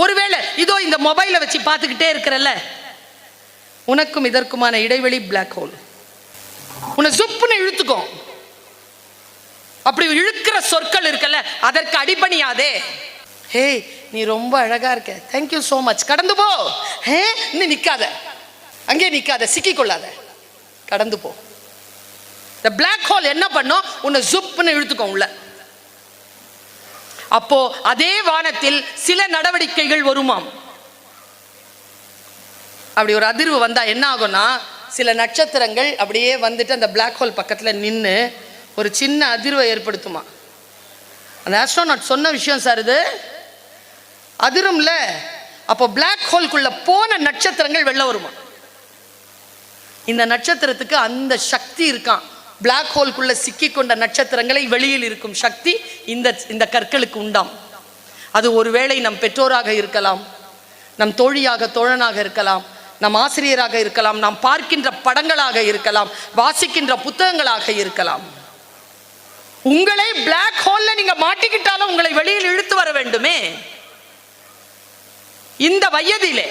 ஒருவேளை இதோ இந்த மொபைலை வச்சு பார்த்துக்கிட்டே இருக்கிறல்ல, உனக்கும் இதற்குமான இடைவெளி பிளாக் ஹோல். உன்னை சுப்புன்னு இழுத்துக்கும். அப்படி இழுக்கிற சொற்கள் இருக்கல்ல, அதற்கு அடிபணியாதே. ஹே, நீ ரொம்ப அழகா இருக்க, தேங்க்யூ சோ மச், கடந்து போ. ஹே, இன்னும் நிக்காத, அங்கே நிக்காத, சிக்கிக்கொள்ளாத, கடந்து போ. இந்த பிளாக் ஹோல் என்ன பண்ணும்? உன்னை சுப்புன்னு இழுத்துக்கும் உள்ள. அப்போ அதே வானத்தில் சில நடவடிக்கைகள் வருமாம். அப்படி ஒரு அதிர்வு வந்தா என்ன ஆகும்னா, சில நட்சத்திரங்கள் அப்படியே வந்துட்டு அந்த பிளாக் ஹோல் பக்கத்துல நின்று ஒரு சின்ன அதிர்வை ஏற்படுத்துமா. அந்த ஆஸ்ட்ரோநாட் சொன்ன விஷயம் சார், இது அதிரும்ல. அப்போ பிளாக் ஹோல்குள்ள போன நட்சத்திரங்கள் வெளில வருமா. இந்த நட்சத்திரத்துக்கு அந்த சக்தி இருக்கான். பிளாக் ஹோல்குள்ள சிக்கி கொண்ட நட்சத்திரங்களை வெளியில் இருக்கும் சக்தி இந்த கற்களுக்கு உண்டாம். அது ஒருவேளை நம் பெற்றோராக இருக்கலாம், நம் தோழியாக தோழனாக இருக்கலாம், நம் ஆசிரியராக இருக்கலாம், நாம் பார்க்கின்ற படங்களாக இருக்கலாம், வாசிக்கின்ற புத்தகங்களாக இருக்கலாம். உங்களை பிளாக் ஹோல்ல நீங்க மாட்டிக்கிட்டாலும் உங்களை வெளியில் இழுத்து வர வேண்டுமே. இந்த வயதிலே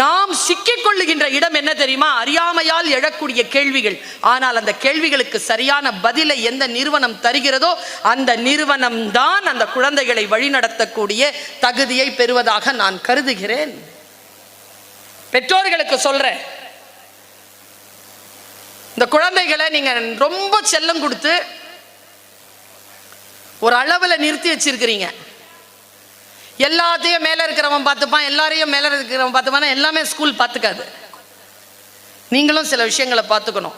நாம் சிக்கிக் கொள்ளுகின்ற இடம் என்ன தெரியுமா? அறியாமையால் எழக்கூடிய கேள்விகள். ஆனால் அந்த கேள்விகளுக்கு சரியான பதிலை எந்த நிறுவனம் தருகிறதோ அந்த நிறுவனம் தான் அந்த குழந்தைகளை வழிநடத்தக்கூடிய தகுதியை பெறுவதாக நான் கருதுகிறேன். பெற்றோர்களுக்கு சொல்றேன், இந்த குழந்தைகளை நீங்க ரொம்ப செல்லம் கொடுத்து ஒரு அளவுல நிறுத்தி வச்சிருக்கிறீங்க. எல்லாத்தையும் மேல இருக்கிறவன் பார்த்துப்பான், எல்லாரையும் மேல இருக்கிறவன் பார்த்துப்பான். எல்லாமே ஸ்கூல் பார்த்துக்காது. நீங்களும் சில விஷயங்களை பார்த்துக்கணும்.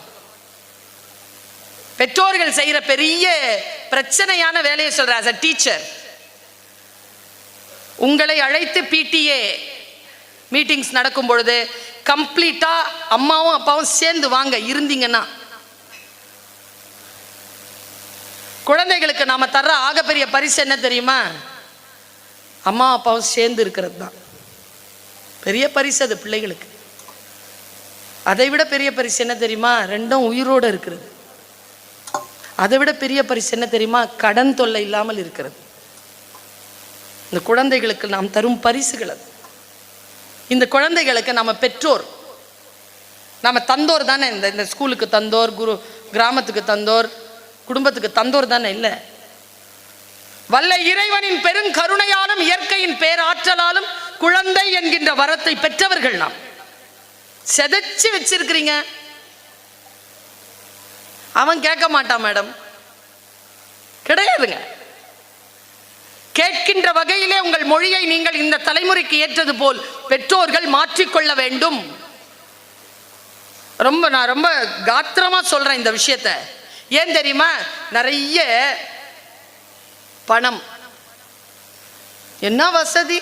பெற்றோர்கள் செய்யற பெரிய பிரச்சனையான வேலையை சொல்ற as a டீச்சர், உங்களை அழைத்து பிடிஏ மீட்டிங்ஸ் நடக்கும் பொழுது கம்ப்ளீட்டா அம்மாவும் அப்பாவும் சேர்ந்து வாங்க இருந்தீங்கன்னா, குழந்தைகளுக்கு நாம தர்ற ஆகப்பெரிய பரிசு என்ன தெரியுமா? அம்மா அப்பாவும் சேர்ந்து இருக்கிறது தான் பெரிய பரிசு. அது பிள்ளைகளுக்கு அதை விட பெரிய பரிசு என்ன தெரியுமா? ரெண்டும் உயிரோடு இருக்கிறது. அதை விட பெரிய பரிசு என்ன தெரியுமா? கடன் தொல்லை இல்லாமல் இருக்கிறது. இந்த குழந்தைகளுக்கு நாம் தரும் பரிசுகள் அது. இந்த குழந்தைகளுக்கு நம்ம பெற்றோர், நம்ம தந்தோர் தானே. இந்த ஸ்கூலுக்கு தந்தோர், கிராமத்துக்கு தந்தோர், குடும்பத்துக்கு தந்தோர் தானே. இல்லை, வல்ல இறைவனின் பெருங்கருணையாலும் இயற்கையின் பேராற்றலாலும் குழந்தை என்கின்ற வரத்தை பெற்றவர்கள் நாம். செதைச்சு வச்சிருக்கிறீங்க. அவன் கேட்க மாட்டான் மேடம், கிடையாதுங்க. கேட்கின்ற வகையிலே உங்கள் மொழியை நீங்கள் இந்த தலைமுறைக்கு ஏற்றது போல் பெற்றோர்கள் மாற்றிக்கொள்ள வேண்டும். நான் ரொம்ப காத்திரமா சொல்றேன் இந்த விஷயத்தை. ஏன் தெரியுமா? நிறைய பணம், என்ன வசதி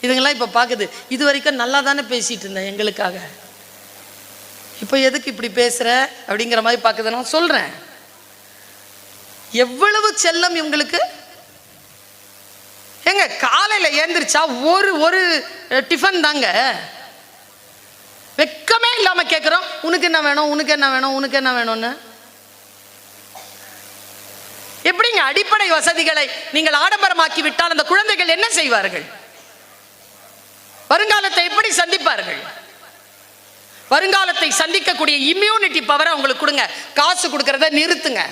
இதுங்கெல்லாம் இப்ப பாக்குது. இது வரைக்கும் நல்லா தானே பேசிட்டு இருந்தேன் எங்களுக்காக, இப்ப எதுக்கு இப்படி பேசுற அப்படிங்கிற மாதிரி பாக்குது. நான் சொல்றேன், எவ்வளவு செல்லம் இவங்களுக்கு. எங்க காலையில ஏந்திரிச்சா ஒரு டிஃபன் தாங்க, வெக்கமே இல்லாம கேட்கிறோம், உனக்கு என்ன வேணும், உனக்கு என்ன வேணும், உனக்கு என்ன வேணும்னு. எப்படிங்க அடிப்படை வசதிகளை நீங்கள் ஆடம்பரமாக்கி விட்டால் அந்த குழந்தைகள் என்ன செய்வார்கள்? வருங்காலத்தை எப்படி சந்திப்பார்கள்? வருங்காலத்தை சந்திக்கக்கூடிய இம்யூனிட்டி பவரை உங்களுக்கு கொடுங்க. காசு கொடுக்கறத நிறுத்துங்க,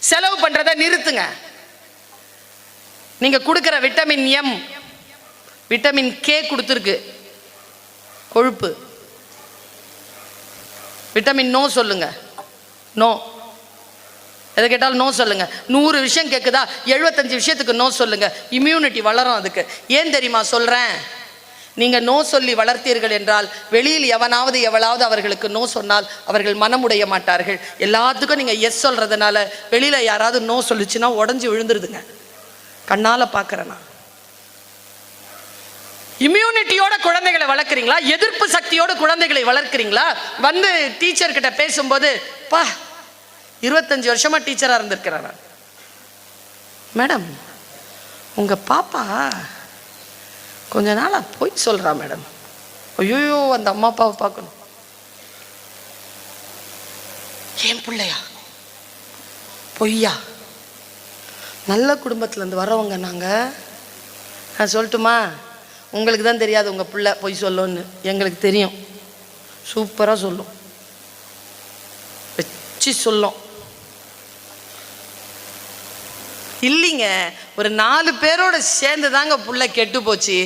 செலவு பண்றத நிறுத்துங்க. நீங்க கொடுக்கிற விட்டமின் எம், விட்டமின் கே கொடுத்துருக்கு, கொழுப்பு. விட்டமின் நோ சொல்லுங்க, நோ. எதை கேட்டாலும் நோ சொல்லுங்க. 100 விஷயம் கேட்குதா, 75 விஷயத்துக்கு நோ சொல்லுங்க. இம்யூனிட்டி வளரும் அதுக்கு. ஏன் தெரியுமா சொல்றேன்? நீங்க நோ சொல்லி வளர்த்தீர்கள் என்றால் வெளியில் எவனாவது எவளாவது அவர்களுக்கு நோ சொன்னால் அவர்கள் மனமுடைய மாட்டார்கள். எல்லாத்துக்கும் நீங்க எஸ் சொல்றதுனால வெளியில யாராவது நோ சொல்லிச்சுன்னா உடஞ்சி விழுந்துருதுங்க. கண்ணால பாக்குறேன்னா. இம்யூனிட்டியோட குழந்தைகளை வளர்க்குறீங்களா? எதிர்ப்பு சக்தியோட குழந்தைகளை வளர்க்குறீங்களா? வந்து டீச்சர் கிட்ட பேசும்போது, பா 25 வருஷமா டீச்சரா இருந்திருக்கிறார் மேடம், உங்க பாப்பா கொஞ்ச நாளா போய் சொல்றா மேடம். ஐயோ, அந்த அம்மா அப்பாவை பார்க்கணும். ஏன் பிள்ளையா பொய்யா? நல்ல குடும்பத்துல இருந்து வரவங்க நாங்க, நான் சொல்லட்டுமா? உங்களுக்கு தான் தெரியாது உங்கள் பிள்ளை பொய் சொல்லுன்னு, எங்களுக்கு தெரியும். சூப்பராக சொல்லும், வச்சு சொல்லும். இல்லைங்க, ஒரு 4 பேரோட சேர்ந்து தாங்க புள்ள கெட்டு போச்சு.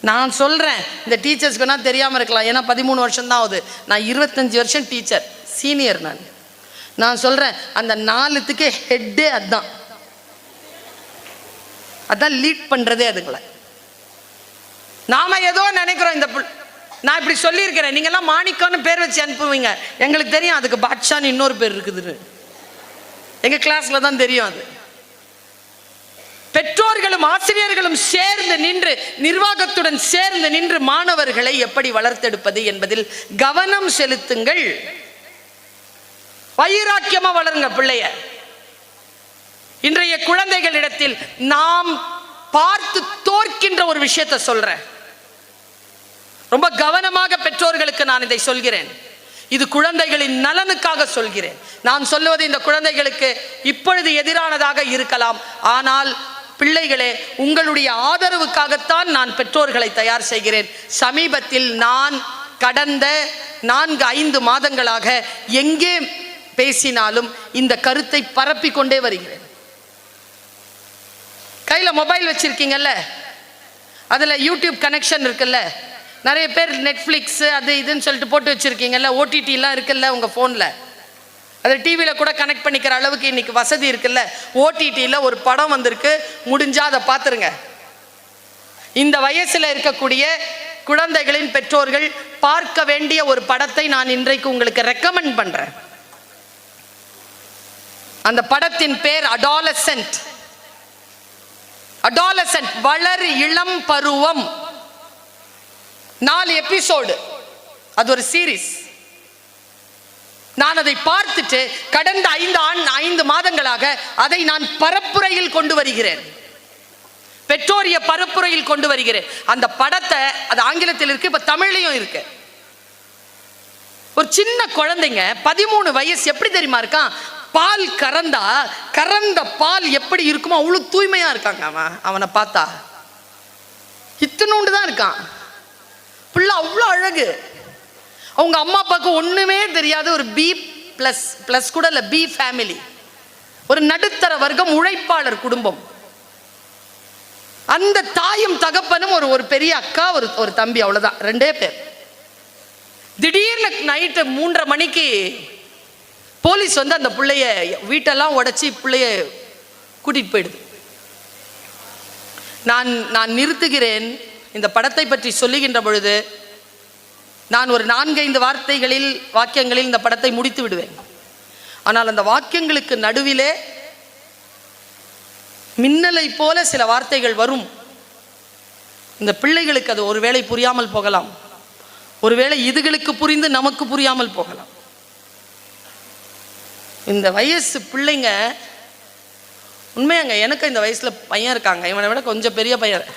நான் சொல்கிறேன், இந்த டீச்சர்ஸ்க்குனா தெரியாமல் இருக்கலாம், ஏன்னா 13 வருஷம் தான் ஆகுது. நான் 25 வருஷம் டீச்சர், சீனியர். நான் சொல்கிறேன், அந்த 4த்துக்கு ஹெட்டே அதுதான். அதான் லீட் பண்ணுறதே அதுங்களை. நாம ஏதோ நினைக்கிறோம், இந்த நான் இப்படி சொல்லியிருக்கிறேன், நீங்கள்லாம் மாணிக்கம்னு பேர் வச்சு அனுப்புவீங்க. எங்களுக்கு தெரியும் அதுக்கு பாட்ஷான்னு இன்னொரு பேர் இருக்குதுன்னு. எங்கள் கிளாஸில் தான் தெரியும் அது. பெற்றோர்களும் ஆசிரியர்களும் சேர்ந்து நின்று, நிர்வாகத்துடன் சேர்ந்து நின்று மாணவர்களை எப்படி வளர்த்தெடுப்பது என்பதில் கவனம் செலுத்துங்கள். வைராக்கியமா வளருங்க பிள்ளைய. இன்றைய குழந்தைகளிடத்தில் நாம் பார்த்து தோற்கின்ற ஒரு விஷயத்தை சொல்றேன். ரொம்ப கவனமாக பெற்றோர்களுக்கு நான் இதை சொல்கிறேன். இது குழந்தைகளின் நலனுக்காக சொல்கிறேன். நான் சொல்லுவது இந்த குழந்தைகளுக்கு இப்பொழுது எதிரானதாக இருக்கலாம், ஆனால் பிள்ளைகளே, உங்களுடைய ஆதரவுக்காகத்தான் நான் பெற்றோர்களை தயார் செய்கிறேன். சமீபத்தில் நான் கடந்த 4-5 மாதங்களாக எங்கே பேசினாலும் இந்த கருத்தை பரப்பிக் கொண்டே வருகிறேன். கையில மொபைல் வச்சிருக்கீங்கல்ல, அதுல யூடியூப் கனெக்ஷன் இருக்குல்ல, நிறைய பேர் நெட்ஃபிளிக்ஸ் அது இதுன்னு சொல்லிட்டு போட்டு வச்சிருக்கீங்கல்ல, ஓடிடிலாம் இருக்குல்ல உங்க போன்ல, அது டிவியில் கூட கனெக்ட் பண்ணிக்கிற அளவுக்கு இன்னைக்கு வசதி இருக்குல்ல. ஓடிடியில் ஒரு படம் வந்திருக்கு, முடிஞ்சா அதை பார்த்துருங்க. இந்த வயசில் இருக்கக்கூடிய குழந்தைகளின் பெற்றோர்கள் பார்க்க வேண்டிய ஒரு படத்தை நான் இன்றைக்கு உங்களுக்கு ரெக்கமெண்ட் பண்றேன். அந்த படத்தின் பேர் அடாலசென்ட். அடாலசென்ட், வளர் இளம் பருவம். 4 எபிசோடு, அது ஒரு சீரீஸ். நான் அதை பார்த்துட்டு கடந்த 5 மாதங்களாக அதை நான் பரப்புரையில் கொண்டு வருகிறேன், பெற்றோரிய பரப்புரையில் கொண்டு வருகிறேன். அந்த படத்தை, அது ஆங்கிலத்தில் இருக்கு, இப்ப தமிழ்லையும் இருக்கு. ஒரு சின்ன குழந்தைங்க 13 வயசு, எப்படி தெரியுமா இருக்கான்? பால் கறந்த பால் எப்படி இருக்குமோ அவ்வளவு தூய்மையா இருக்காங்க. அவனை பார்த்தா இத்தனோண்டு தான் இருக்கான். பிள்ளை அவ்வளோ அழகு. அவங்க அம்மா அப்பாவுக்கு ஒண்ணுமே தெரியாது. ஒரு B+ கூட இல்ல, B ஃபேமிலி, ஒரு நடுத்தர வர்க்கம், உழைப்பாளர் குடும்பம். அந்த தாயும் தகப்பனும் ஒரு பெரிய அக்கா, ஒரு தம்பி, அவ்வளவுதான், 2 பேர். திடீர்னு நைட்டு 3:30 மணிக்கு போலீஸ் வந்து அந்த பிள்ளைய வீட்டெல்லாம் உடைச்சி பிள்ளைய கூட்டிட்டு போயிடுது. நான் நிறுத்துகிறேன். இந்த படத்தை பற்றி சொல்லுகின்ற பொழுது நான் ஒரு 4-5 வாக்கியங்களில் இந்த படத்தை முடித்து விடுவேன். ஆனால் அந்த வாக்கியங்களுக்கு நடுவிலே மின்னலை போல சில வார்த்தைகள் வரும். இந்த பிள்ளைகளுக்கு அது ஒருவேளை புரியாமல் போகலாம், ஒருவேளை இதுகளுக்கு புரிந்து நமக்கு புரியாமல் போகலாம். இந்த வயசு பிள்ளைங்க உண்மையாங்க, எனக்கு இந்த வயசுல பையன் இருக்காங்க, இவனை விட கொஞ்சம் பெரிய பையன்.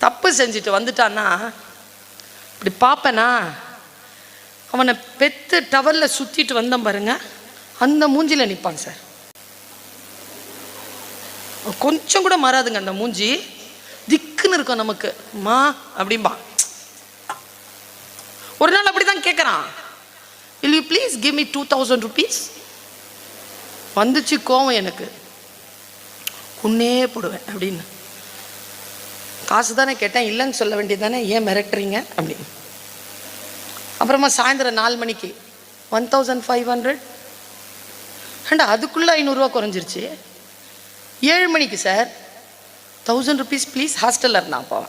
தப்பு செஞ்சுட்டு வந்துட்டான்னா இப்படி பார்ப்பேனா, அவனை பெத்து டவல்ல சுத்திட்டு வந்தேன் பாருங்க, அந்த மூஞ்சில நிற்பான் சார். கொஞ்சம் கூட மாறாதுங்க அந்த மூஞ்சி, திக்குன்னு இருக்கும் நமக்கு. மா அப்படின்பா. ஒரு நாள் அப்படிதான் கேட்கறான், will you please give me 2000 rupees? வந்துச்சு கோவம் எனக்கு, குன்னே போடுவேன் அப்படின்னு. காசு தானே கேட்டேன், இல்லைன்னு சொல்ல வேண்டியது தானே, ஏன் மிரட்டுறீங்க அப்படின்னு. அப்புறமா சாயந்தரம் 4 மணிக்கு 1500. ஏண்டா அதுக்குள்ள 500 ரூபா குறைஞ்சிருச்சு. 7 மணிக்கு சார் 1000 rupees ப்ளீஸ், ஹாஸ்டலில் இருந்தான் அப்போ.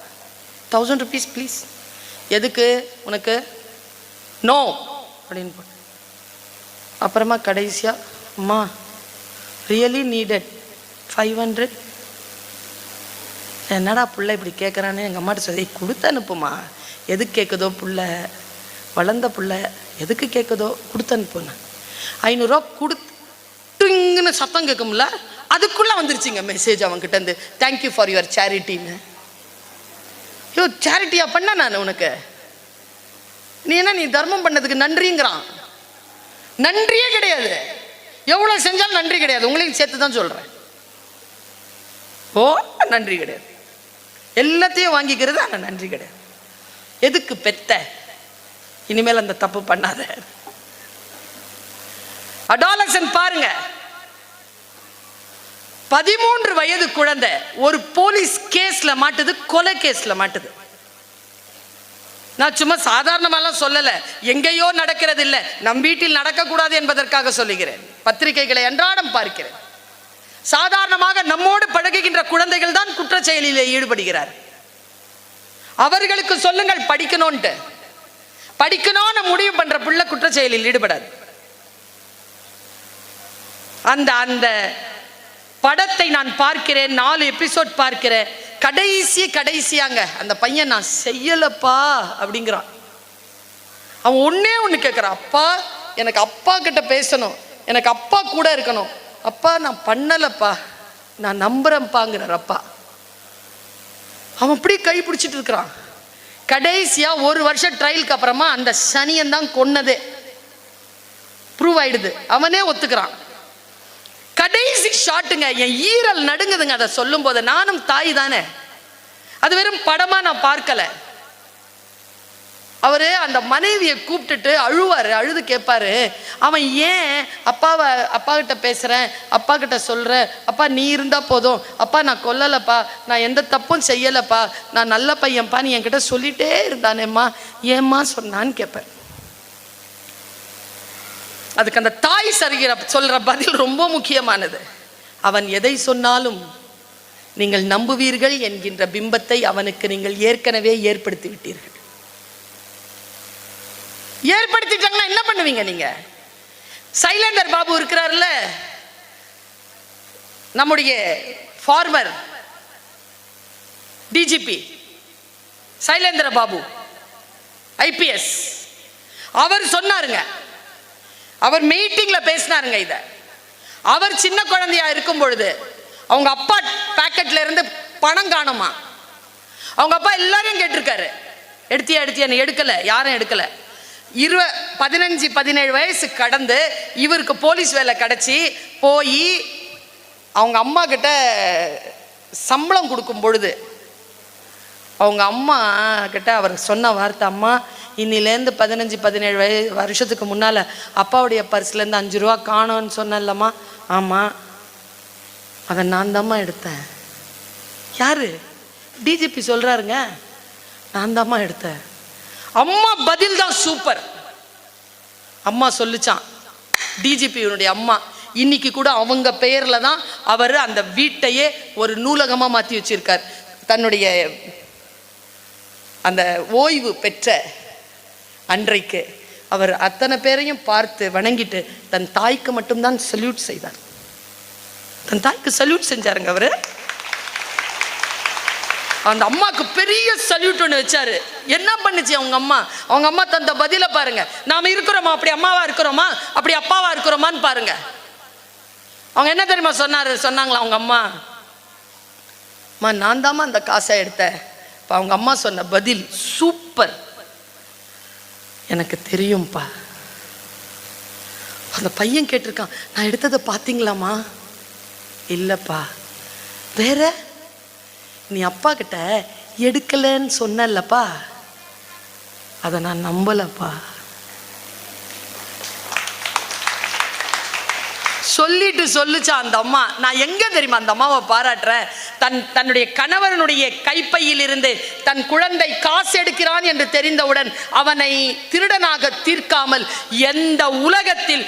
1000 rupees ப்ளீஸ். எதுக்கு உனக்கு? நோ அப்படின்னு போட்டு. அப்புறமா கடைசியா, அம்மா ரியலி நீடட் 500. என்னடா புள்ள இப்படி கேட்குறான்னு எங்கள் அம்மாட்ட சொல்லி, கொடுத்து அனுப்புமா, எதுக்கு கேட்குதோ புள்ள, வளர்ந்த புள்ள எதுக்கு கேட்குதோ கொடுத்து அனுப்புன்னு. 500 ரூபா கொடுத்துங்கன்னு சத்தம் கேட்கும்ல, அதுக்குள்ளே வந்துருச்சுங்க மெசேஜ் அவன்கிட்ட இருந்து, தேங்க்யூ ஃபார் யுவர் சேரிட்டின்னு. ஐயோ, சேரிட்டியா பண்ண நான் உனக்கு? நீ என்ன, நீ தர்மம் பண்ணதுக்கு நன்றிங்கிறான். நன்றியே கிடையாது, எவ்வளோ செஞ்சாலும் நன்றி கிடையாது. உங்களையும் சேர்த்து தான் சொல்கிறேன். ஓ, நன்றி கிடையாது. எல்லாத்தையும் வாங்கிக்கிறது, ஆனால் நன்றி கிடையாது. எதுக்கு பெத்த? இனிமேல் அந்த தப்பு பண்ணாத. அடாலசன் பாருங்க, 13 வயது குழந்தை ஒரு போலீஸ் கேஸ்ல மாட்டுது, கொலை கேஸ்ல மாட்டுது. நான் சும்மா சாதாரணமாலாம் சொல்லல, எங்கேயோ நடக்கிறது இல்லை, நம் வீட்டில் நடக்கக்கூடாது என்பதற்காக சொல்லுகிறேன். பத்திரிகைகளை அன்றாடம் பார்க்கிறேன். சாதாரணமாக நம்மோடு பழகுகின்ற குழந்தைகள் தான் குற்ற செயலிலே ஈடுபடுகிறார். அவர்களுக்கு சொல்லுங்கள் படிக்கணும்ட்டு. படிக்கணும்னு முடிவு பண்ற பிள்ளை குற்ற செயலில் ஈடுபடாது. அந்த அந்த படத்தை நான் பார்க்கிறேன், 4 எபிசோட் பார்க்கிறேன். கடைசியாங்க அந்த பையன் நான் செய்யலப்பா அப்படிங்கிறான். அவன் ஒண்ணு கேட்கிறான், அப்பா எனக்கு அப்பா கிட்ட பேசணும், எனக்கு அப்பா கூட இருக்கணும். அப்பா நான் பண்ணலப்பா, நான் நம்புறேன்ப்பாங்கிறார் அப்பா. அவன் அப்படி கை பிடிச்சிட்டு இருக்கிறான். கடைசியா 1 வருஷம் ட்ரையலுக்கு அப்புறமா அந்த சனியன் தான் கொன்னதே ப்ரூவ் ஆயிடுது. அவனே ஒத்துக்கிறான். கடைசி ஷாட்டுங்க, என் ஈரல் நடுங்குதுங்க அதை சொல்லும் போது. நானும் தாய் தானே, அது வெறும் படமா நான் பார்க்கல. அவரு அந்த மனைவியை கூப்பிட்டுட்டு அழுவாரு, அழுது கேட்பாரு, அவன் ஏன் அப்பா கிட்ட பேசுறேன், அப்பா கிட்ட சொல்றேன், அப்பா நீ இருந்தா போதும், அப்பா நான் கொல்லலப்பா, நான் எந்த தப்பும் செய்யலப்பா, நான் நல்ல பையன்ப்பா, நீ என்கிட்ட சொல்லிட்டே இருந்தானேம்மா, ஏம்மா சொன்னான்னு கேட்பேன். அதுக்கு அந்த தாய் சொல்ற பதில் ரொம்ப முக்கியமானது. அவன் எதை சொன்னாலும் நீங்கள் நம்புவீர்கள் என்கின்ற பிம்பத்தை அவனுக்கு நீங்கள் ஏற்கனவே ஏற்படுத்தி விட்டீர்கள். ஏற்படுத்திட்டாங்கன்னா என்ன பண்ணுவீங்க நீங்க? சைலேந்தர் பாபு இருக்கிறார்ல, நம்முடைய former DGP Sylendra Babu IPS, அவர் சொன்னாருங்க, அவர் மீட்டிங்ல பேசினாருங்க. இத அவர் சின்ன குழந்தையா இருக்கும் பொழுது அவங்க அப்பா பாக்கெட்ல இருந்து பணம் காணுமா. அவங்க அப்பா எல்லாரையும் கேட்டிருக்காரு, எடுத்தியா எடுக்கல, யாரும் எடுக்கல. 15-17 வயசு கடந்து இவருக்கு போலீஸ் வேலை கிடைச்சி போய் அவங்க அம்மா கிட்ட சம்பளம் கொடுக்கும் பொழுது அவங்க அம்மா கிட்ட அவர் சொன்ன வார்த்தை, அம்மா இன்னிலேருந்து 15-17 வருஷத்துக்கு முன்னால் அப்பாவுடைய பர்ஸ்லேருந்து 5 ரூபா காணோன்னு சொன்னல்லம்மா. ஆமாம், அதை நான் தாம்மா எடுத்தேன். யாரு? டிஜிபி சொல்கிறாருங்க, நான் தாம்மா எடுத்தேன். அம்மா பதில் தான் சூப்பர். அம்மா சொல்லிச்சான், டிஜிபியினுடைய அம்மா இன்னைக்கு கூட அவங்க பெயரில் தான் அவர் அந்த வீட்டையே ஒரு நூலகமாக மாற்றி வச்சிருக்கார். தன்னுடைய அந்த ஓய்வு பெற்ற அன்றைக்கு அவர் அத்தனை பேரையும் பார்த்து வணங்கிட்டு தன் தாய்க்கு மட்டும்தான் சல்யூட் செய்தார். தன் தாய்க்கு சல்யூட் செஞ்சாருங்க அவரு. அந்த அம்மாக்கு பெரிய சல்யூட் ஒன்று வச்சாரு. என்ன பண்ணுச்சு அவங்க அம்மா? அவங்க அம்மா தந்த பதில பாருங்க. நாம இருக்கிறோமா அப்படி அம்மாவா இருக்கிறோமா, அப்படி அப்பாவா இருக்கிறோமான்னு பாருங்க. அவங்க என்ன தெரியுமா சொன்னாங்களா அவங்க அம்மா, நான் தாம்மா அந்த காசை எடுத்தேன். அவங்க அம்மா சொன்ன பதில் சூப்பர், எனக்கு தெரியும்பா. அந்த பையன் கேட்டிருக்கான், நான் எடுத்ததை பார்த்தீங்களாமா? இல்லப்பா. வேற? நீ அப்பா கிட்ட எடுக்கலன்னு சொன்னல்லப்பா, அதை நான் நம்பலப்பா. சொல்லிட்டு சொல்லுச்சா அந்த அம்மா. நான் எங்க தெரியுமா அந்த அம்மாவை பாராட்டுறேன்? தன்னுடைய கணவனுடைய கைப்பையில் இருந்து தன் குழந்தை காசு எடுக்கிறான் என்று தெரிந்தவுடன் அவனை திருடனாக தீர்க்காமல் எந்த உலகத்தில்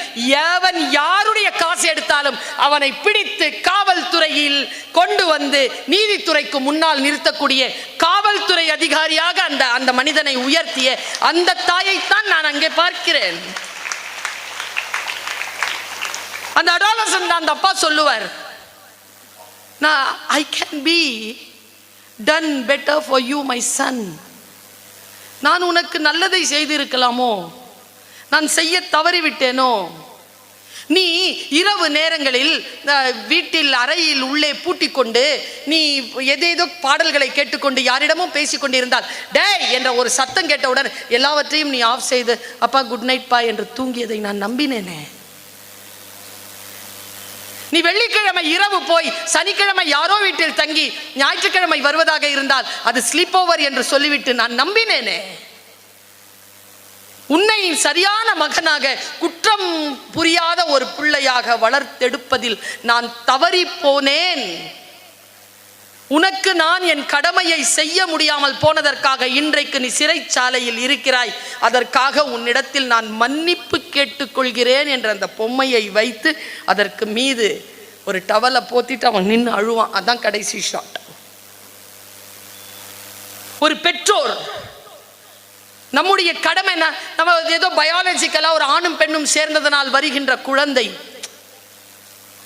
எவன் யாருடைய காசு எடுத்தாலும் அவனை பிடித்து காவல்துறையில் கொண்டு வந்து நீதித்துறைக்கு முன்னால் நிறுத்தக்கூடிய காவல்துறை அதிகாரியாக அந்த மனிதனை உயர்த்திய அந்த தாயைத்தான் நான் அங்கே பார்க்கிறேன். அந்த அடாலசன் அந்த அப்பா சொல்லுவார், நான் I can be done better for you my son. நான் உனக்கு நல்லதை செய்திருக்கலாமோ, நான் செய்ய தவறிவிட்டேனோ. நீ இரவு நேரங்களில் வீட்டில் அறையில் உள்ளே பூட்டிக்கொண்டு நீ ஏதேதோ பாடல்களை கேட்டுக்கொண்டு யாரிடமும் பேசிக்கொண்டிருந்தால் டேய் என்ற ஒரு சத்தம் கேட்டவுடன் எல்லாவற்றையும் நீ ஆஃப் செய்து அப்பா குட் நைட் பா என்று தூங்கியதை நான் நம்பினேனே. நீ வெள்ளிக்கிழமை இரவு போய் சனிக்கிழமை யாரோ வீட்டில் தங்கி ஞாயிற்றுக்கிழமை வருவதாக இருந்தால் அது ஸ்லீப் ஓவர் என்று சொல்லிவிட்டு நான் நம்பினேனே. உன்னை சரியான மகனாக, குற்றம் புரியாத ஒரு பிள்ளையாக வளர்த்தெடுப்பதில் நான் தவறி போனேன். உனக்கு நான் என் கடமையை செய்ய முடியாமல் போனதற்காக இன்றைக்கு நீ சிறைச்சாலையில் இருக்கிறாய். அதற்காக உன்னிடத்தில் நான் மன்னிப்பு கேட்டுக்கொள்கிறேன் என்ற அந்த பொம்மையை வைத்து அதற்கு மீது ஒரு டவலை போத்திட்டு அவன் நின்று அழுவான். அதான் கடைசி ஷாட். ஒரு பெற்றோர் நம்முடைய கடமை என்ன? நம்ம ஏதோ பயாலஜிக்கலா ஒரு ஆணும் பெண்ணும் சேர்ந்ததனால் வருகின்ற குழந்தை,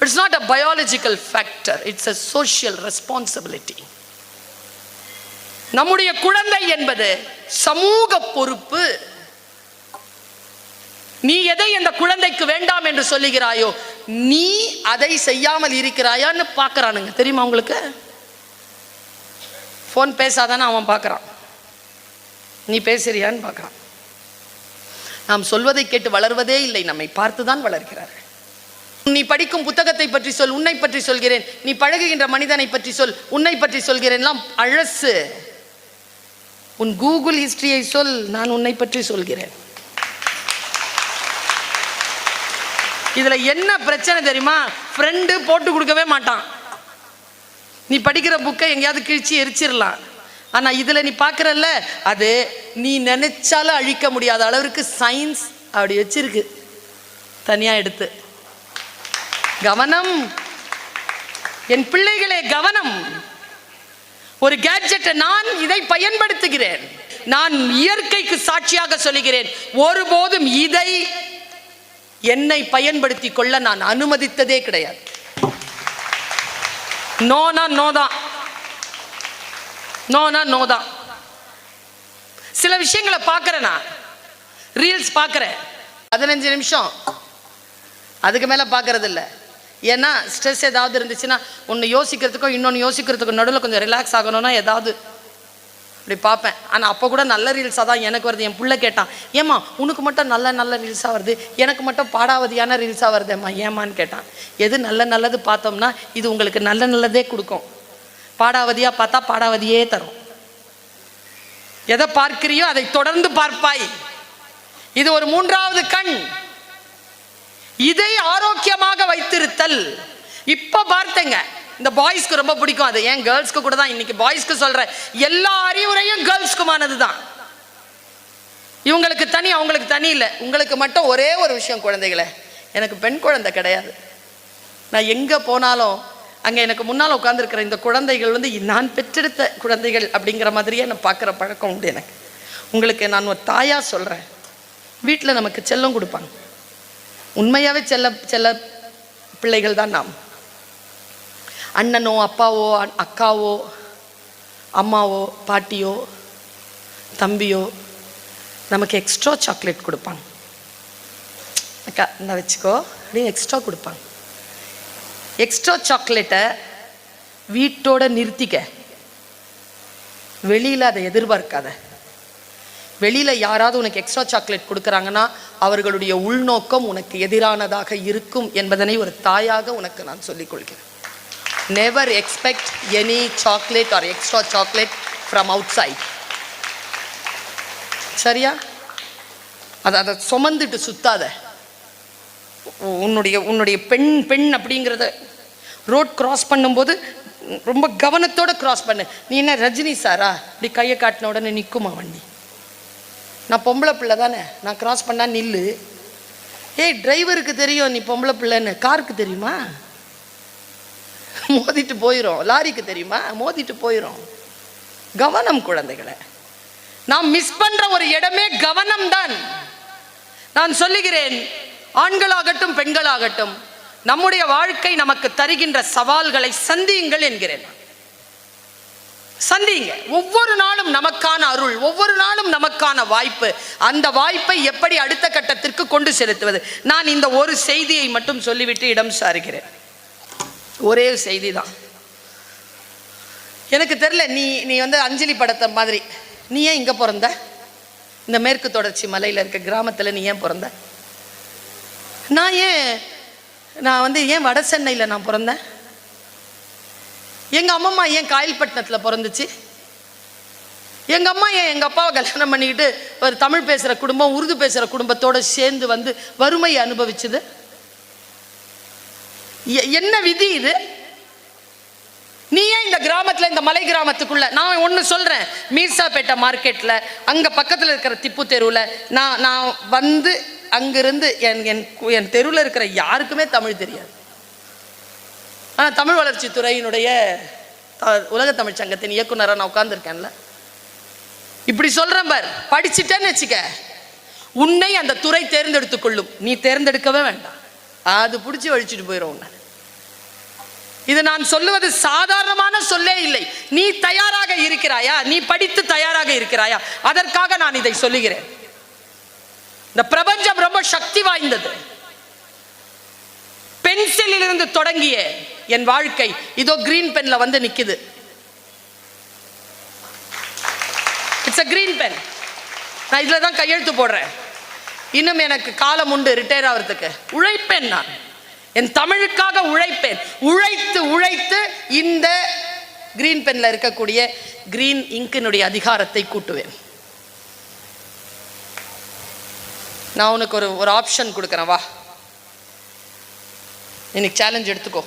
it's not a biological factor, it's a social responsibility. நம்முடைய குழந்தை என்பது சமூக பொறுப்பு. நீ எதை அந்த குழந்தைக்கு வேண்டாம் என்று சொல்லுகிறாயோ, நீ அதை செய்யாமல் இருக்கிறாயான்னு பார்க்கறானுங்க. தெரியுமா உங்களுக்கு? போன் பேசாதானே அவன் பார்க்கறான், நீ பேசுறியான்னு பார்க்கறான். நாம் சொல்வதை கேட்டு வளர்வதே இல்லை, நம்மை பார்த்துதான் வளர்க்கிறார்கள். நீ படிக்கும் புத்தகத்தை பற்றி சொல், உன்னை பற்றி சொல்கிறேன். நீ பழகுகின்ற மனிதனை பற்றி சொல், உன்னை பற்றி சொல்கிறேன். அழசு. உன் கூகுள் ஹிஸ்டரியை சொல், நான் உன்னை பற்றி சொல்கிறேன். இதுல என்ன பிரச்சனை தெரியுமா? ஃப்ரெண்டு போட்டு கொடுக்கவே மாட்டான். நீ படிக்கிற புக்கை எங்கேயாவது கிழிச்சு எரிச்சிடலாம். ஆனா இதுல நீ பார்க்கறல்ல, அது நீ நினைச்சாலும் அழிக்க முடியாத அளவிற்கு சயின்ஸ் அப்படி வச்சிருக்கு, தனியா எடுத்து. கவனம் என் பிள்ளைகளே, கவனம். ஒரு கேட்ஜெட்டை நான் இதை பயன்படுத்துகிறேன். நான் இயற்கைக்கு சாட்சியாக சொல்லுகிறேன், ஒருபோதும் இதை என்னை பயன்படுத்தி கொள்ள நான் அனுமதித்ததே கிடையாது. நோனா நோதான், நோனா நோதான். சில விஷயங்களை பார்க்கிறேன், நான் ரீல்ஸ் பார்க்கிறேன் 15 நிமிஷம், அதுக்கு மேல பார்க்கறது இல்லை. ஏன்னா ஸ்ட்ரெஸ் ஏதாவது இருந்துச்சுன்னா ஒன்று யோசிக்கிறதுக்கும் இன்னொன்று யோசிக்கிறதுக்கும் நடுவில் கொஞ்சம் ரிலாக்ஸ் ஆகணும்னா ஏதாவது அப்படி பார்ப்பேன். ஆனால் அப்போ கூட நல்ல ரீல்ஸாக தான் எனக்கு வருது. என் பிள்ளை கேட்டான், ஏம்மா உனக்கு மட்டும் நல்ல நல்ல ரீல்ஸாக வருது, எனக்கு மட்டும் பாடாவதியான ரீல்ஸாக வருதேம்மா ஏமான்னு கேட்டான். எது நல்ல நல்லது பார்த்தோம்னா இது உங்களுக்கு நல்ல நல்லதே கொடுக்கும். பாடாவதியாக பார்த்தா பாடாவதியே தரும். எதை பார்க்கிறியோ அதை தொடர்ந்து பார்ப்பாய். இது ஒரு 3வது கண். இதை ஆரோக்கியமாக வைத்திருத்தல். இப்ப பார்த்தங்க, இந்த பாய்ஸ்க்கு ரொம்ப பிடிக்கும் அது. ஏன் கேர்ள்ஸ்க்கு கூட தான் இன்னைக்கு பாய்ஸ்க்கு சொல்ற எல்லா அறிவுரையும் கேர்ள்ஸ்க்குமானது தான். இவங்களுக்கு தனி அவங்களுக்கு தனி இல்லை. உங்களுக்கு மட்டும் ஒரே ஒரு விஷயம், குழந்தைகளை, எனக்கு பெண் குழந்தை கிடையாது. நான் எங்க போனாலும் அங்க எனக்கு முன்னால் உட்கார்ந்துருக்கிற இந்த குழந்தைகள் நான் பெற்றெடுத்த குழந்தைகள் அப்படிங்கிற மாதிரியே நான் பார்க்குற பழக்கம் உண்டு எனக்கு. உங்களுக்கு நான் ஒரு தாயா சொல்றேன், வீட்டில் நமக்கு செல்லம் கொடுப்பாங்க. உண்மையாவே செல்ல செல்ல பிள்ளைகள் தான் நாம். அண்ணனோ அப்பாவோ அக்காவோ அம்மாவோ பாட்டியோ தம்பியோ நமக்கு எக்ஸ்ட்ரா சாக்லேட் கொடுப்பாங்க. அக்கா இந்த வச்சுக்கோ அப்படின்னு எக்ஸ்ட்ரா கொடுப்பாங்க. எக்ஸ்ட்ரா சாக்லேட்டை வீட்டோட நிறுத்திக்க, வெளியில் அதை எதிர்பார்க்காத. வெளியில் யாராவது உனக்கு எக்ஸ்ட்ரா சாக்லேட் கொடுக்குறாங்கன்னா அவர்களுடைய உள்நோக்கம் உனக்கு எதிரானதாக இருக்கும் என்பதனை ஒரு தாயாக உனக்கு நான் சொல்லிக் கொள்கிறேன். Never expect any chocolate or extra chocolate from outside. சரியா? அதை சுமந்துட்டு சுத்தாத. உன்னுடைய பெண் அப்படிங்கிறத ரோட் கிராஸ் பண்ணும்போது ரொம்ப கவனத்தோட கிராஸ் பண்ணு. நீ என்ன ரஜினி சாரா இப்படி கையை காட்டின உடனே நிற்குமா வண்டி? நான் பொம்பளை பிள்ளை தானே, நான் கிராஸ் பண்ணா நில்லு. ஏய் டிரைவருக்கு தெரியும் நீ பொம்பளை பிள்ளைன்னு, காருக்கு தெரியுமா? மோதிட்டு போயிடும். லாரிக்கு தெரியுமா? மோதிட்டு போயிடும். கவனம் குழந்தைகளை. நாம் மிஸ் பண்ற ஒரு இடமே கவனம் தான். நான் சொல்லுகிறேன், ஆண்களாகட்டும் பெண்களாகட்டும், நம்முடைய வாழ்க்கை நமக்கு தருகின்ற சவால்களை சந்தியுங்கள் என்கிறேன். சந்திங்க. ஒவ்வொரு நாளும் நமக்கான அருள், ஒவ்வொரு நாளும் நமக்கான வாய்ப்பு. அந்த வாய்ப்பை எப்படி அடுத்த கட்டத்திற்கு கொண்டு செலுத்துவது? நான் இந்த ஒரு செய்தியை மட்டும் சொல்லிவிட்டு இடம் சாருகிறேன். ஒரே செய்தி தான். எனக்கு தெரியல, நீ அஞ்சலி படத்தை மாதிரி நீ ஏன் இங்க பிறந்த? இந்த மேற்கு தொடர்ச்சி மலையில இருக்க கிராமத்துல நீ ஏன் பிறந்த? நான் ஏன் நான் ஏன் வட சென்னையில் நான் பிறந்தேன்? எங்கள் அம்மம்மா ஏன் காயல்பட்டினத்தில் பிறந்துச்சு? எங்கள் அம்மா ஏன் எங்கள் அப்பாவை கல்யாணம் பண்ணிக்கிட்டு ஒரு தமிழ் பேசுகிற குடும்பம், உருது பேசுகிற குடும்பத்தோடு சேர்ந்து வறுமையை அனுபவிச்சுது? என்ன விதி இது? நீ ஏன் இந்த கிராமத்தில், இந்த மலை கிராமத்துக்குள்ள, நான் ஒன்று சொல்கிறேன், மீர்சாப்பேட்டை மார்க்கெட்டில் அங்கே பக்கத்தில் இருக்கிற திப்பு தெருவில் நான் அங்கிருந்து என் தெருவில் இருக்கிற யாருக்குமே தமிழ் தெரியாது. ஆனால் தமிழ் வளர்ச்சி துறையினுடைய உலக தமிழ் சங்கத்தின் இயக்குனராக நான் உட்கார்ந்துருக்கேன்ல. இப்படி சொல்கிறேன் பார், படிச்சுட்டேன்னு வச்சுக்க, உன்னை அந்த துறை தேர்ந்தெடுத்து கொள்ளும். நீ தேர்ந்தெடுக்கவே வேண்டாம், அது பிடிச்சி வழிச்சிட்டு போயிடும் உன்னை. இது நான் சொல்லுவது சாதாரணமான சொல்லே இல்லை. நீ தயாராக இருக்கிறாயா? நீ படித்து தயாராக இருக்கிறாயா? அதற்காக நான் இதை சொல்லுகிறேன். இந்த பிரபஞ்சம் ரொம்ப சக்தி வாய்ந்தது. பென்சிலில் இருந்து தொடங்கிய என் வாழ்க்கை இதோ கிரீன் பென்ல நிக்குது. It's a green pen. நான் இதுல தான் கையெழுத்து போடுறேன். இன்னும் எனக்கு காலம் உண்டு ரிட்டையர் ஆகிறதுக்கு. உழைப்பேன், நான் என் தமிழுக்காக உழைப்பேன். உழைத்து இந்த கிரீன் பென்ல இருக்கக்கூடிய கிரீன் இங்கினுடைய அதிகாரத்தை கூட்டுவேன். நான் உனக்கு ஒரு ஆப்ஷன் கொடுக்குறேன், வா இன்னைக்கு சேலஞ்ச் எடுத்துக்கோ.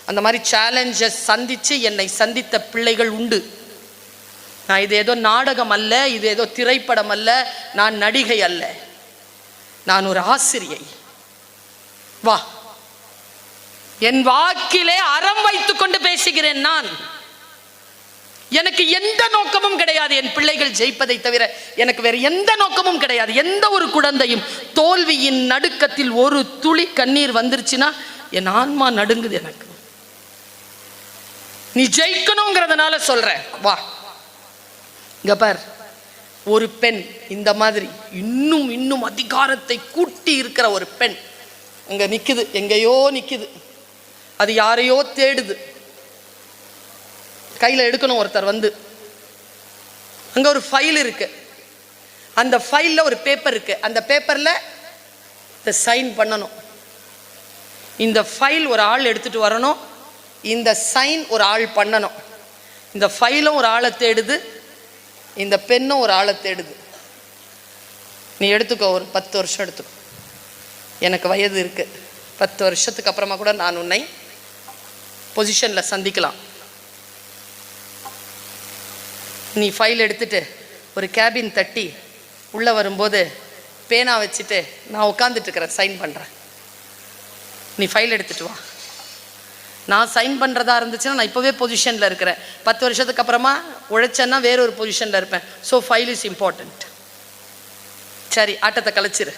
அந்த மாதிரி சேலஞ்சை சந்திச்சு என்னை சந்தித்த பிள்ளைகள் உண்டு. நான் இது ஏதோ நாடகம் அல்ல, இது ஏதோ திரைப்படம் அல்ல, நான் நடிகை அல்ல, நான் ஒரு ஆசிரியை. வா, என் வாக்கிலே அறம் வைத்துக் கொண்டு பேசுகிறேன். நான் எனக்கு எந்த நோக்கமும் கிடையாது, என் பிள்ளைகள் ஜெயிப்பதை தவிர எனக்கு வேற எந்த நோக்கமும் கிடையாது. எந்த ஒரு குழந்தையும் தோல்வியின் நடுக்கத்தில் ஒரு துளி கண்ணீர் வந்துருச்சுன்னா என் ஆன்மா நடுங்குது. எனக்கு நீ ஜெயிக்கணுங்கிறதுனால சொல்றேன், வா இங்க பார். ஒரு பெண் இந்த மாதிரி இன்னும் அதிகாரத்தை கூட்டி இருக்கிற ஒரு பெண் அங்க நிக்குது, எங்கேயோ நிக்குது. அது யாரையோ தேடுது. கையில எடுக்கணும் ஒருத்தர் அங்க ஒரு ஃபைல் இருக்கு. அந்த ஃபைல்ல ஒரு பேப்பர் இருக்கு. அந்த பேப்பர்ல சைன் பண்ணணும். இந்த ஃபைல் ஒரு ஆள் எடுத்துட்டு வரணும். இந்த சைன் ஒரு ஆள் பண்ணணும். இந்த ஃபைலும் ஒரு ஆளை தேடுது, இந்த பெண்ணும் ஒரு ஆளை தேடுது. நீ எடுத்துக்கோ, ஒரு 10 வருஷம் எடுத்துக்கோ. எனக்கு வயது இருக்கு. 10 வருஷத்துக்கு அப்புறமா கூட நான் உன்னை பொசிஷன்ல சந்திக்கலாம். நீ ஃபைல் எடுத்துட்டு ஒரு கேபின் தட்டி உள்ள வரும்போது பேனா வச்சுட்டு நான் உட்காந்துட்டு இருக்கிறேன், சைன் பண்றேன். நீ ஃபைல் எடுத்துட்டு வா. நான் சைன் பண்ணுறதா இருந்துச்சுன்னா நான் இப்போவே பொசிஷனில் இருக்கிறேன். 10 வருஷத்துக்கு அப்புறமா உழைச்சேன்னா வேற ஒரு பொசிஷனில் இருப்பேன். So file is important. சரி, ஆட்டத்தை கலைச்சிரு,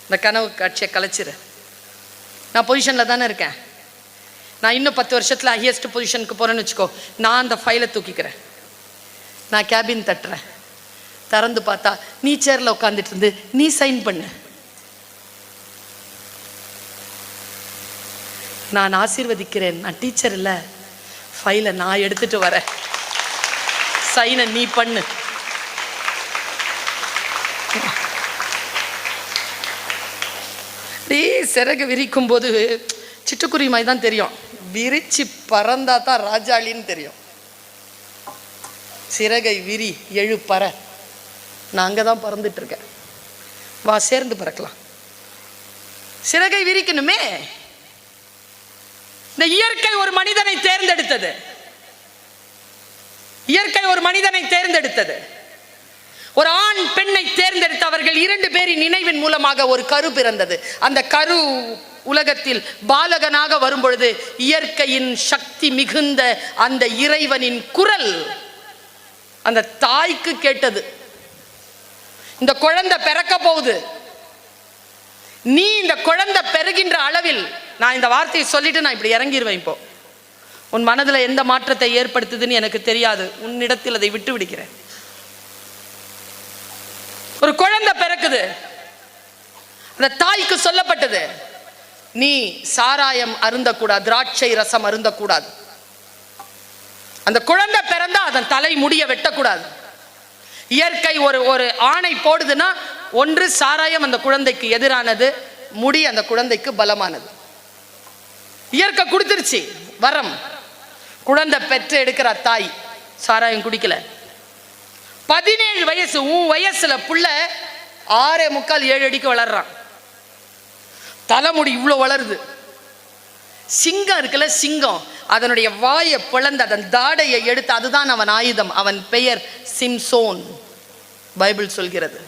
இந்த கனவு காட்சியை கலைச்சிரு. நான் பொசிஷனில் தானே இருக்கேன். நான் இன்னும் 10 வருஷத்தில் ஹையஸ்ட் பொசிஷனுக்கு போகிறேன்னு வச்சுக்கோ. நான் அந்த ஃபைலை தூக்கிக்கிறேன். நான் கேபின் தட்டுறேன். திறந்து பார்த்தா நீ சேரில் உட்காந்துட்டு இருந்து நீ சைன் பண்ணு. நான் ஆசீர்வதிக்கிறேன். நான் டீச்சர் இல்லை, ஃபைலை நான் எடுத்துட்டு வரேன். சைனை நீ பண்ணு. சிறகு விரிக்கும் போது சிட்டுக்குருவி மாதிரி தான் தெரியும். விரிச்சு பறந்தா தான் ராஜாளின்னு தெரியும். சிறகை விரி, எழு பற. நான் அங்கே தான் பறந்துட்டு இருக்கேன். வா, சேர்ந்து பறக்கலாம். சிறகை விரிக்கணுமே. இந்த இயற்கை ஒரு மனிதனை தேர்ந்தெடுத்தது. இயற்கை ஒரு மனிதனை தேர்ந்தெடுத்தது. ஒரு ஆண் பெண்ணை தேர்ந்தெடுத்து அவர்கள் 2 பேரின் நினைவின் மூலமாக ஒரு கரு பிறந்தது. அந்த கரு உலகத்தில் பாலகனாக வரும்பொழுது இயற்கையின் சக்தி மிகுந்த அந்த இறைவனின் குரல் அந்த தாய்க்கு கேட்டது. இந்த குழந்தை பிறக்க போகுது. நீ இந்த குழந்தை பெறுகின்ற அளவில், நான் இந்த வார்த்தையை சொல்லிட்டு நான் இப்படி இறங்கிடுவேன். இப்போ உன் மனதில் எந்த மாற்றத்தை ஏற்படுத்துதுன்னு எனக்கு தெரியாது. உன்னிடத்தில் அதை விட்டு விடுகிறேன். ஒரு குழந்தை பிறக்குது. அந்த தாய்க்கு சொல்லப்பட்டது, நீ சாராயம் அருந்தக்கூடாது, திராட்சை ரசம் அருந்தக்கூடாது. அந்த குழந்தை பிறந்தா அதன் தலை முடிய வெட்டக்கூடாது. இயற்கை ஒரு ஆணை போடுதுன்னா, ஒன்று சாராயம் அந்த குழந்தைக்கு எதிரானது, முடி அந்த குழந்தைக்கு பலமானது. இயற்கை கொடுத்துருச்சு வரம். குழந்தை பெற்று எடுக்கிற தாய் சாராயம் குடிக்கல. 17 வயசு, உன் வயசுல புள்ள 6.75 அடிக்கு வளர்றான். தலைமுடி இவ்வளோ வளருது. சிங்கம் இருக்குல்ல, சிங்கம் அதனுடைய வாயை பிளந்து அதன் தாடையை எடுத்து, அதுதான் அவன் ஆயுதம். அவன் பெயர் சிம்சோன். பைபிள் சொல்கிறது.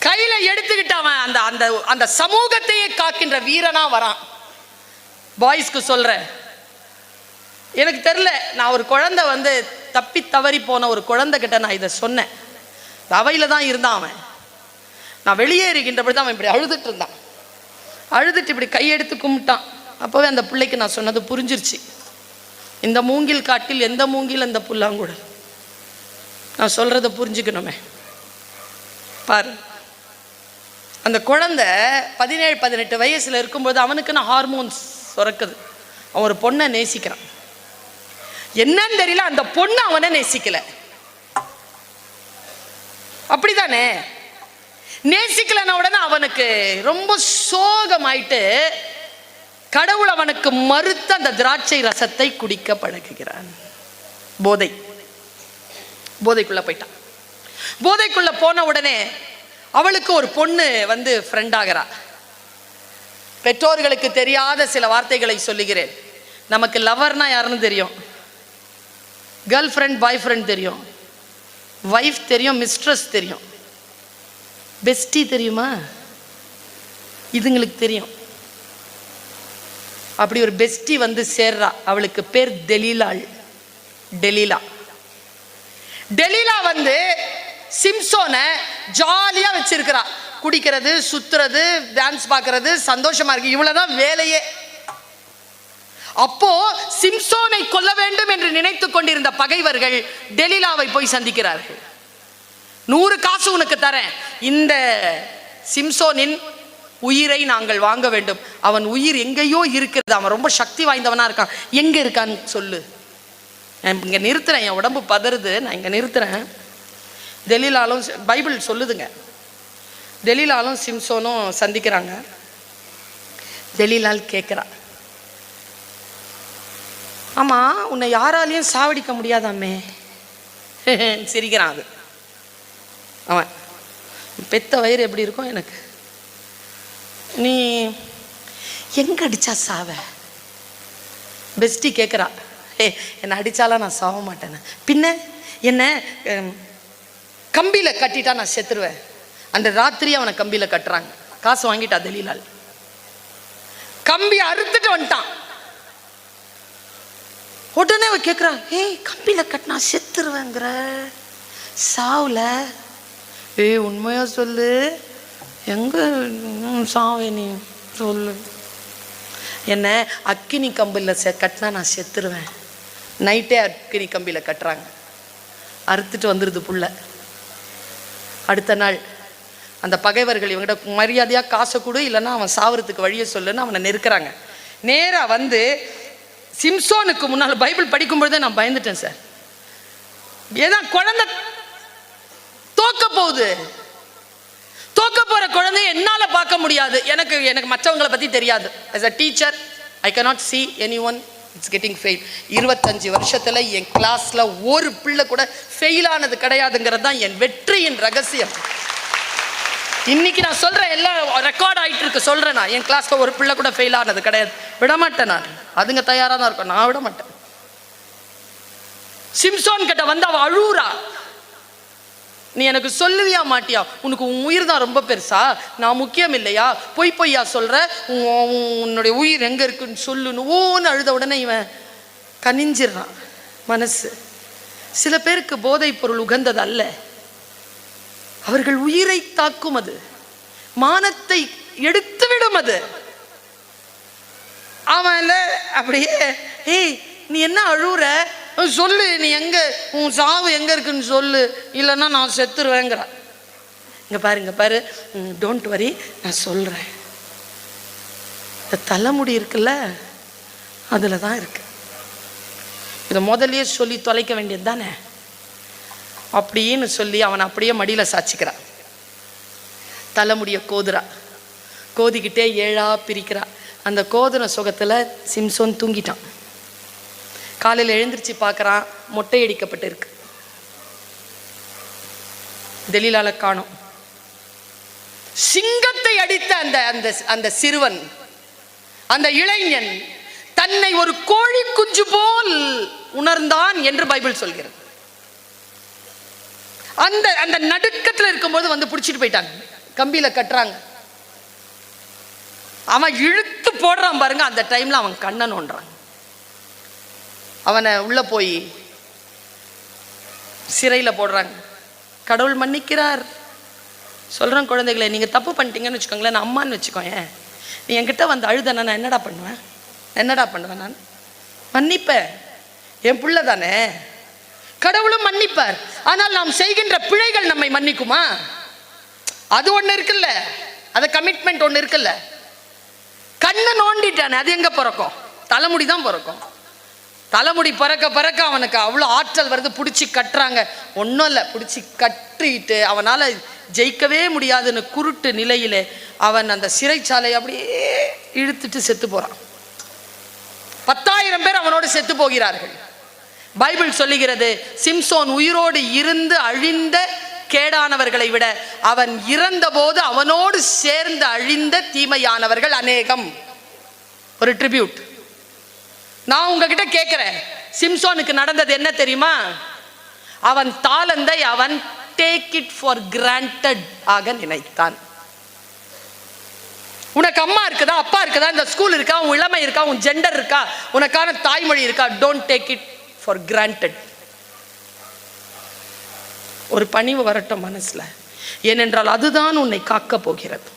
கையில எடுத்துக்கிட்டு அவன் அந்த அந்த அந்த சமூகத்தையே காக்கின்ற வீரனா வரான். பாய்ஸ்க்கு சொல்றேன், எனக்கு தெரியல, நான் ஒரு குழந்தை தப்பி தவறி போன ஒரு குழந்தை கிட்ட நான் இதை சொன்னேன். அவையில தான் இருந்தான் அவன். நான் வெளியேறுகின்றபடி தான் அவன் இப்படி அழுதுட்டு இருந்தான். அழுதுட்டு இப்படி கையெடுத்து கும்பிட்டான். அப்போவே அந்த பிள்ளைக்கு நான் சொன்னது புரிஞ்சிருச்சு. இந்த மூங்கில் காட்டில் எந்த மூங்கில் அந்த புல்லாங்குழல். நான் சொல்றதை புரிஞ்சுக்கணுமே. பாரு, அந்த குழந்தை 17-18 வயசுல இருக்கும்போது அவனுக்குன்னு ஹார்மோன்ஸ் சுரக்குது. அவன் ஒரு பொண்ணை நேசிக்கிறான். என்னன்னு தெரியல, அந்த பொண்ணு அவனை நேசிக்கல. அப்படிதானே? நேசிக்கலன உடனே அவனுக்கு ரொம்ப சோகமாயிட்டு கடவுள் அவனுக்கு மறுத்த அந்த திராட்சை ரசத்தை குடிக்க பழகுகிறான். போதைக்குள்ள போயிட்டான். போதைக்குள்ள போன உடனே அவளுக்கு ஒரு பொண்ணு ஃப்ரெண்ட் ஆகிறா. பெற்றோர்களுக்கு தெரியாத சில வார்த்தைகளை சொல்லுகிறேன். நமக்கு லவர்னா யாருன்னு தெரியும், கேர்ள் ஃப்ரெண்ட் பாய் ஃப்ரெண்ட் தெரியும், வைஃப் தெரியும், மிஸ்ட்ரஸ் தெரியும், பெஸ்டி தெரியுமா? இதுங்களுக்கு தெரியும். அப்படி ஒரு பெஸ்டி சேர்றா. அவளுக்கு பேர் டெலீலாள். டெலீலா சிம்சோனை ஜாலியா வச்சிருக்கிறா. குடிக்கிறது, சுத்துறது, டான்ஸ் பார்க்கறது, சந்தோஷமா இருக்கு. இவ்வளவுதான் வேலையே. அப்போ சிம்சோனை கொல்ல வேண்டும் என்று நினைத்துக் கொண்டிருந்த பகைவர்கள் டெலீலாவை போய் சந்திக்கிறார்கள். 100 காசு உனக்கு தரேன், இந்த சிம்சோனின் உயிரை நாங்கள் வாங்க வேண்டும். அவன் உயிர் எங்கேயோ இருக்கிறது, அவன் ரொம்ப சக்தி வாய்ந்தவனா இருக்கான், எங்க இருக்கான்னு சொல்லு. இங்க நிறுத்துறேன், என் உடம்பு பதறுது, நான் இங்க நிறுத்துறேன். டெலீலாலும் பைபிள் சொல்லுதுங்க, டெலீலாலும் சிம்சோனும் சந்திக்கிறாங்க. டெலீலால் கேட்கிறா, ஆமா உன்னை யாராலையும் சாவடிக்க முடியாதாமே? சிரிக்கிறான். அது அவன் பெத்த வயிறு எப்படி இருக்கும் எனக்கு, நீ எங்க அடிச்சா சாவ? பெஸ்டி கேட்குறா, என்னை அடிச்சாலாம் நான் சாவ மாட்டேன்னு, பின்ன என்ன கம்பியில கட்டிட்டா நான் செத்துருவேன். அந்த ராத்திரி அவனை கம்பியில கட்டுறாங்க. காசு வாங்கிட்டா டெலீலால். கம்பி அறுத்துட்டு வந்துட்டான். உடனே அவ கேட்குறா, கம்பியில கட்டினா செத்துருவேங்கிற, சாவுல? உண்மையா சொல்லு, எங்க சாவே நீ சொல்லு. என்ன அக்கினி கம்பியில் கட்டினா நான் செத்துருவேன். நைட்டே அக்கினி கம்பியில் கட்டுறாங்க. அறுத்துட்டு வந்துடுது புள்ள. அடுத்த நாள் அந்த பகைவர்கள் இவங்கிட்ட மரியாதையாக காசை கொடு, இல்லைன்னா அவன் சாவறதுக்கு வழியை சொல்லுன்னு அவனை நெருக்கிறாங்க. நேராக சிம்சோனுக்கு முன்னால் பைபிள் படிக்கும்பொழுதே நான் பயந்துட்டேன் சார். ஏதான் குழந்தை தோக்க போகுது, தோக்க போற குழந்தைய என்னால பார்க்க முடியாது. எனக்கு மற்றவங்களை பத்தி தெரியாது. as a teacher I cannot see anyone it's getting fail. 25 வருஷத்துல என் கிளாஸ்ல ஒரு பிள்ளை கூட ஃபெயில் ஆனது கிடையாதுங்கிறது தான் என் வெற்றியின் ரகசியம். இன்னைக்கு நான் சொல்றேன், எல்லாம் ரெக்கார்ட் ஆயிட்டு இருக்கு, சொல்றேன். நான் என் கிளாஸ்ல ஒரு பிள்ளை கூட ஃபெயில் ஆனது கிடையாது. விடமாட்டேன் நான். அதுங்க தயாரா தான் இருக்கும், நான் விட மாட்டேன். சிம்சோன் கிட்ட அவ அழுறா, நீ எனக்கு சொல்லுவியா மாட்டியா? உனக்கு உன் உயிர் தான் ரொம்ப பெருசா, நான் முக்கியம் இல்லையா? பொய்யா சொல்ற, உன்னுடைய உயிர் எங்க இருக்குன்னு சொல்லுன்னு ஓன்னு அழுத உடனே இவன் கனிஞ்சிடறான் மனசு. சில பேருக்கு போதை பொருள் உகந்தது அல்ல, அவர்கள் உயிரை தாக்கும், அது மானத்தை எடுத்துவிடும். அது அவன் அப்படியே, நீ என்ன அழுற, சொல்லு, நீ எங்க, உன் சாவு எங்க இருக்குன்னு சொல்லு, இல்லைன்னா நான் செத்துருவேங்கிறான். இங்க பாரு, டோன்ட் வரி, நான் சொல்றேன். இந்த தலைமுடி இருக்குல்ல, அதுல தான் இருக்கு. இதை முதல்லயே சொல்லி தொலைக்க வேண்டியது தானே அப்படின்னு சொல்லி அவனை அப்படியே மடியில சாச்சிக்கிறான். தலைமுடிய கோதுறா, கோதிக்கிட்டே 7ஆ பிரிக்கிறா. அந்த கோதுமை சுகத்தில் சிம்சோன் தூங்கிட்டான். காலையில் எழுந்திரிச்சு பார்க்குறான், மொட்டை அடிக்கப்பட்டு இருக்கு. தெலீலால காணோம். சிங்கத்தை அடித்த அந்த அந்த அந்த சிறுவன், அந்த இளைஞன் தன்னை ஒரு கோழி குஞ்சு போல் உணர்ந்தான் என்று பைபிள் சொல்கிறது. அந்த அந்த நடுக்கத்தில் இருக்கும்போது வந்து பிடிச்சிட்டு போயிட்டாங்க, கம்பியில கட்டுறாங்க. அவன் இழுத்து போடுறான் பாருங்க. அந்த டைம்ல அவன் கண்ணை நோண்டுறான். அவனை உள்ள போய் சிறையில போடுறாங்க. கடவுள் மன்னிக்கிறார். சொல்றேன் குழந்தைகளை, நீங்க தப்பு பண்ணிட்டீங்கன்னு வச்சுக்கோங்களேன், நான் அம்மான்னு வச்சுக்கோங்க, நீ என்கிட்ட வந்து அழுதனா நான் என்னடா பண்ணுவேன்? நான் மன்னிப்பேன். என் பிள்ளை தானே, கடவுளும் மன்னிப்பார். ஆனால் நாம் செய்கின்ற பிழைகள் நம்மை மன்னிக்குமா? அது ஒண்ணு இருக்குல்ல, அது கமிட்மெண்ட் ஒண்ணு இருக்குல்ல. கண்ணை நோண்டிட்டானே, அது எங்க பிறக்கும்? தலைமுடி தான் பிறக்கும். தலைமுடி பறக்க பறக்க அவனுக்கு அவ்வளோ ஆற்றல் வருது. பிடிச்சி கட்டுறாங்க. ஒன்றும் இல்லை, பிடிச்சி கட்டிட்டு அவனால் ஜெயிக்கவே முடியாதுன்னு குருட்டு நிலையிலே அவன் அந்த சிறைச்சாலை அப்படியே இழுத்துட்டு செத்து போறான். 10,000 பேர் அவனோடு செத்து போகிறார்கள். பைபிள் சொல்லுகிறது, சிம்சோன் உயிரோடு இருந்து அழிந்த கேடானவர்களை விட அவன் இறந்த போது அவனோடு சேர்ந்து அழிந்த தீமையானவர்கள் அநேகம். ஒரு ட்ரிபியூட். நான் உங்ககிட்ட கேட்கிறேன், சிம்சோனுக்கு நடந்தது என்ன தெரியுமா? அவன் தாளந்தை அவன் டேக் இட் ஃபார் கிராண்டட் ஆக நினைத்தான். உனக்கு அம்மா இருக்குதா, அப்பா இருக்குதா, இந்த ஸ்கூல் இருக்கா, உன் இளமை இருக்கா, உன் ஜெண்டர் இருக்கா, உனக்கான தாய்மொழி இருக்கா? Don't take it for granted. ஒரு பணிவு வரட்டும் மனசுல. ஏனென்றால் அதுதான் உன்னை காக்க போகிறது.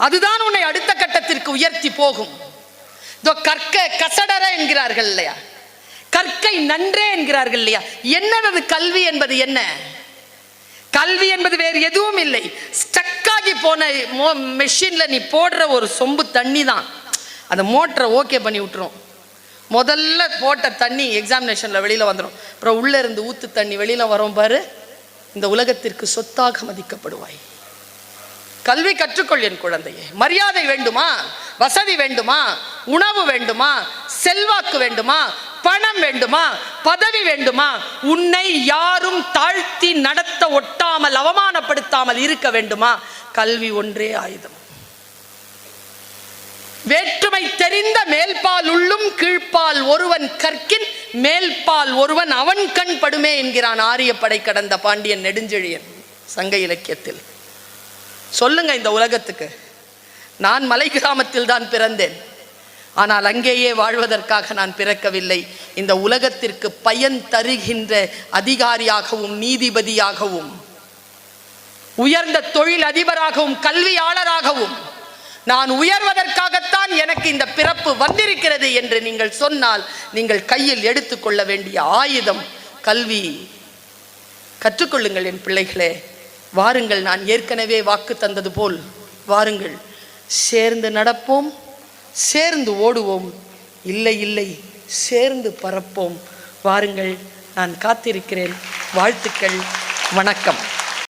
அதுதான் உன்னை அடுத்த கட்டத்திற்கு உயர்த்தி போகும். கற்க கசடர என்கிறார்கள் இல்லையா, கற்கை நன்றே என்கிறார்கள் இல்லையா. என்னது கல்வி என்பது? என்ன கல்வி என்பது? வேறு எதுவும் இல்லை. ஸ்டக்காகி போன மெஷின்ல நீ போடுற ஒரு சொம்பு தண்ணி தான் அந்த மோட்டரை ஓகே பண்ணி விட்டுரும். முதல்ல போட்ட தண்ணி எக்ஸாமினேஷன்ல வெளியில வந்துடும். அப்புறம் உள்ள இருந்து ஊத்து தண்ணி வெளியில வரும் பாரு. இந்த உலகத்திற்கு சொத்தாக மதிக்கப்படுவாய். கல்வி கற்றுக்கொள் என் குழந்தையே. மரியாதை வேண்டுமா? வசதி வேண்டுமா? உணவு வேண்டுமா? செல்வாக்கு வேண்டுமா? பணம் வேண்டுமா? பதவி வேண்டுமா? உன்னை யாரும் தாழ்த்தி நடத்த ஒட்டாமல் அவமானப்படுத்தாமல் இருக்க வேண்டுமா? கல்வி ஒன்றே ஆயுதம். வேற்றுமை தெரிந்த மேல்பால் உள்ளும் கீழ்ப்பால் ஒருவன் கற்கின் மேல்பால் ஒருவன் அவன் கண் படுமே என்கிறான் ஆரியப்படை கடந்த பாண்டியன் நெடுஞ்செழியன் சங்க இலக்கியத்தில். சொல்லுங்க இந்த உலகத்துக்கு, நான் மலை கிராமத்தில் தான் பிறந்தேன், ஆனால் அங்கேயே வாழ்வதற்காக நான் பிறக்கவில்லை. இந்த உலகத்திற்கு பயன் தருகின்ற அதிகாரியாகவும் நீதிபதியாகவும் உயர்ந்த தொழில் அதிபராகவும் கல்வியாளராகவும் நான் உயர்வதற்காகத்தான் எனக்கு இந்த பிறப்பு வந்திருக்கிறது என்று நீங்கள் சொன்னால், நீங்கள் கையில் எடுத்துக்கொள்ள வேண்டிய ஆயுதம் கல்வி. கற்றுக்கொள்ளுங்கள் என் பிள்ளைகளே. வாருங்கள், நான் ஏற்கனவே வாக்கு தந்தது போல் வாருங்கள், சேர்ந்து நடப்போம், சேர்ந்து ஓடுவோம், இல்லை இல்லை சேர்ந்து பறப்போம். வாருங்கள், நான் காத்திருக்கிறேன். வாழ்த்துக்கள், வணக்கம்.